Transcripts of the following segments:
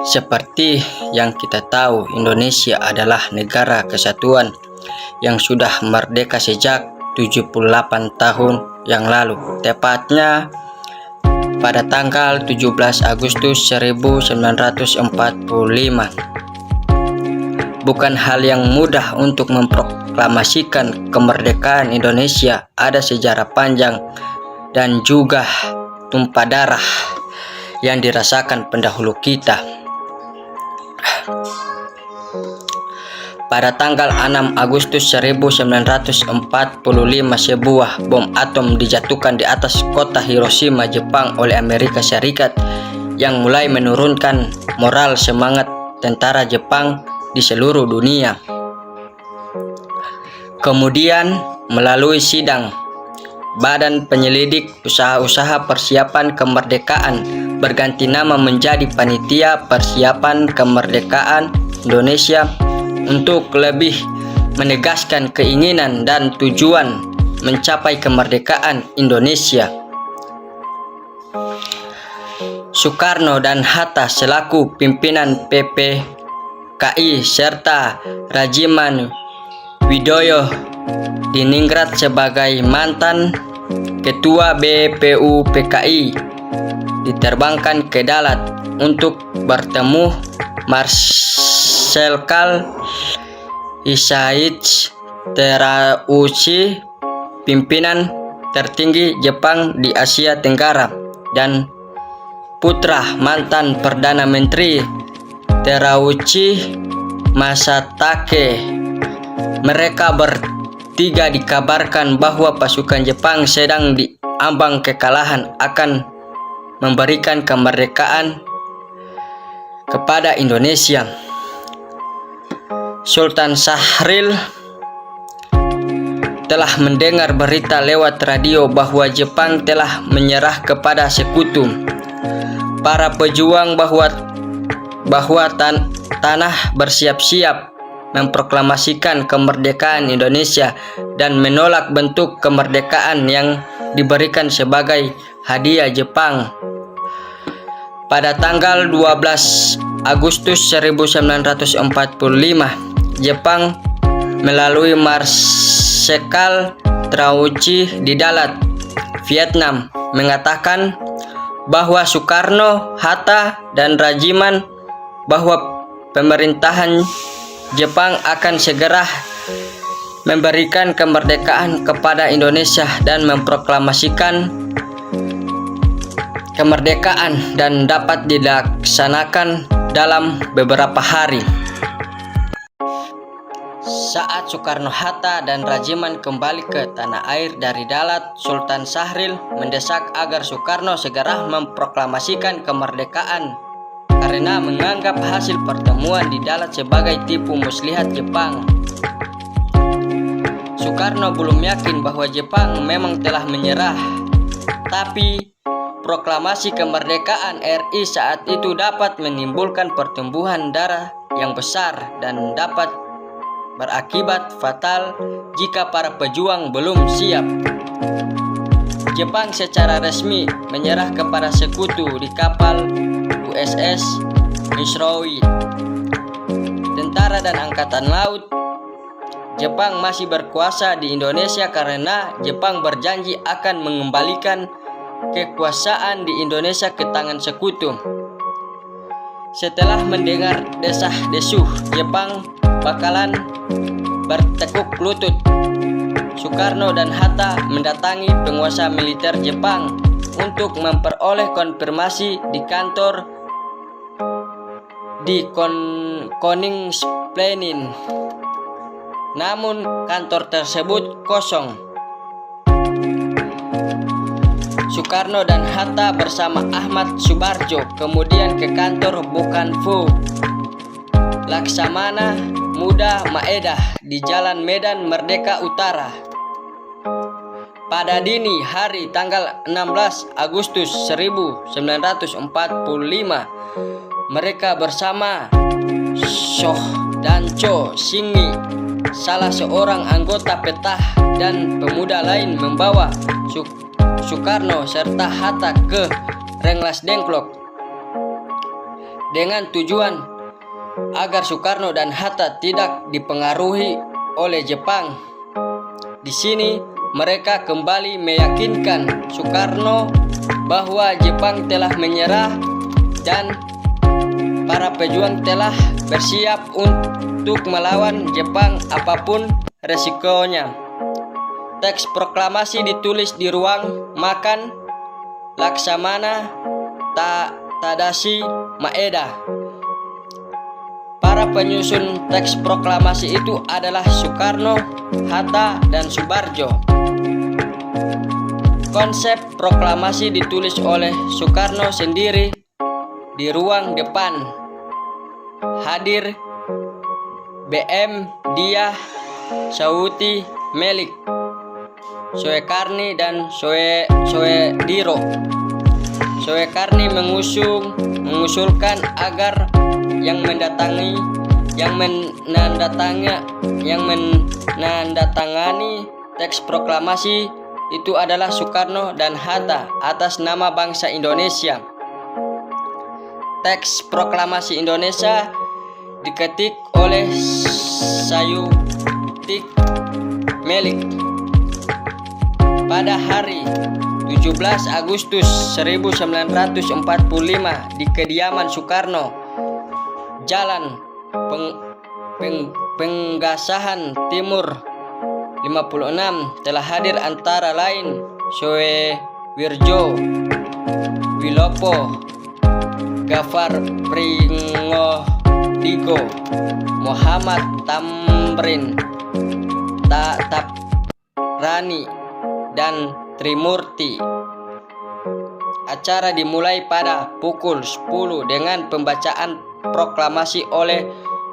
Seperti yang kita tahu, Indonesia adalah negara kesatuan yang sudah merdeka sejak 78 tahun yang lalu, tepatnya pada tanggal 17 Agustus 1945. Bukan hal yang mudah untuk memproklamasikan kemerdekaan Indonesia. Ada sejarah panjang dan juga tumpah darah yang dirasakan pendahulu kita. Pada tanggal 6 Agustus 1945, sebuah bom atom dijatuhkan di atas kota Hiroshima, Jepang oleh Amerika Serikat yang mulai menurunkan moral semangat tentara Jepang di seluruh dunia. Kemudian melalui sidang Badan Penyelidik Usaha-usaha Persiapan Kemerdekaan berganti nama menjadi Panitia Persiapan Kemerdekaan Indonesia untuk lebih menegaskan keinginan dan tujuan mencapai kemerdekaan Indonesia. Soekarno dan Hatta selaku pimpinan PPKI serta Rajiman Widoyo Diningrat sebagai mantan Ketua BPUPKI diterbangkan ke Dalat untuk bertemu Marshal Hisaichi Terauchi, pimpinan tertinggi Jepang di Asia Tenggara, dan putra mantan Perdana Menteri Terauchi, Masatake. Mereka bertiga dikabarkan bahwa pasukan Jepang sedang diambang kekalahan akan memberikan kemerdekaan kepada Indonesia. Sultan Syahrir telah mendengar berita lewat radio bahwa Jepang telah menyerah kepada sekutu. Para pejuang bahwa tanah bersiap-siap memproklamasikan kemerdekaan Indonesia dan menolak bentuk kemerdekaan yang diberikan sebagai hadiah Jepang. Pada tanggal 12 Agustus 1945, Jepang melalui Marshal Terauchi di Dalat, Vietnam, mengatakan bahwa Soekarno, Hatta, dan Rajiman bahwa pemerintahan Jepang akan segera memberikan kemerdekaan kepada Indonesia dan memproklamasikan kemerdekaan dan dapat dilaksanakan dalam beberapa hari. Saat Soekarno, Hatta, dan Rajiman kembali ke tanah air dari Dalat, Sultan Syahrir mendesak agar Soekarno segera memproklamasikan kemerdekaan karena menganggap hasil pertemuan di Dalat sebagai tipu muslihat Jepang. Soekarno belum yakin bahwa Jepang memang telah menyerah, tapi proklamasi kemerdekaan RI saat itu dapat menimbulkan pertumbuhan darah yang besar dan dapat berakibat fatal jika para pejuang belum siap. Jepang secara resmi menyerah kepada sekutu di kapal USS Nishiroui. Tentara dan angkatan laut Jepang masih berkuasa di Indonesia karena Jepang berjanji akan mengembalikan kekuasaan di Indonesia ke tangan sekutu. Setelah mendengar desah-desuh Jepang bakalan bertekuk lutut, Soekarno dan Hatta mendatangi penguasa militer Jepang untuk memperoleh konfirmasi di kantor di Koningsplenin. Namun kantor tersebut kosong. Soekarno dan Hatta bersama Ahmad Subarjo kemudian ke kantor Bukanfu Laksamana Muda Maeda di Jalan Medan Merdeka Utara. Pada dini hari tanggal 16 Agustus 1945, mereka bersama Soh dan Cho Singi, salah seorang anggota Petah dan pemuda lain, membawa Soekarno serta Hatta ke Rengas Dengklok. dengan tujuan agar Soekarno dan Hatta tidak dipengaruhi oleh Jepang. Di sini mereka kembali meyakinkan Soekarno bahwa Jepang telah menyerah dan para pejuang telah bersiap untuk melawan Jepang apapun resikonya. Teks proklamasi ditulis di ruang makan Laksamana Tadashi Maeda. Para penyusun teks proklamasi itu adalah Soekarno, Hatta, dan Soebarjo. Konsep proklamasi ditulis oleh Soekarno sendiri di ruang depan. Hadir BM Diah, Sauti Melik, Soekarni, dan Soediro. Soekarni mengusulkan agar yang menandatangani teks proklamasi itu adalah Soekarno dan Hatta atas nama bangsa Indonesia. Teks proklamasi Indonesia diketik oleh Sayuti Melik pada hari 17 Agustus 1945 di kediaman Soekarno, Jalan Penggasahan Timur 56. Telah hadir antara lain Soewirjo Wilopo, Gafar Pringodigo, Muhammad Tamrin Taprani, dan Trimurti. Acara dimulai pada pukul 10 dengan pembacaan proklamasi oleh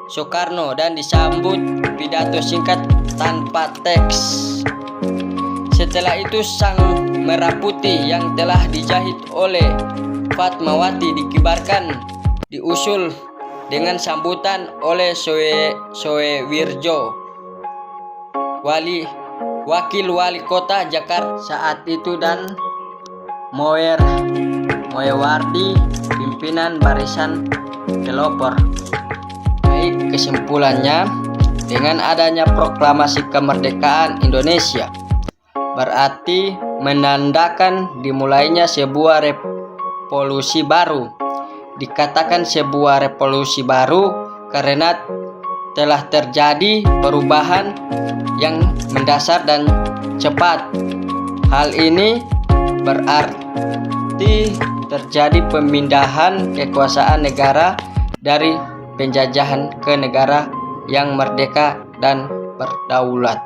Soekarno dan disambut pidato singkat tanpa teks. Setelah itu sang merah putih yang telah dijahit oleh Fatmawati dikibarkan, diusul dengan sambutan oleh Soewirjo, Wakil Wali Kota Jakarta saat itu, dan Moewardi, pimpinan Barisan Pelopor. Baik, kesimpulannya, dengan adanya proklamasi kemerdekaan Indonesia berarti menandakan dimulainya sebuah revolusi baru. Dikatakan sebuah revolusi baru karena telah terjadi perubahan yang mendasar dan cepat. Hal ini berarti terjadi pemindahan kekuasaan negara dari penjajahan ke negara yang merdeka dan berdaulat.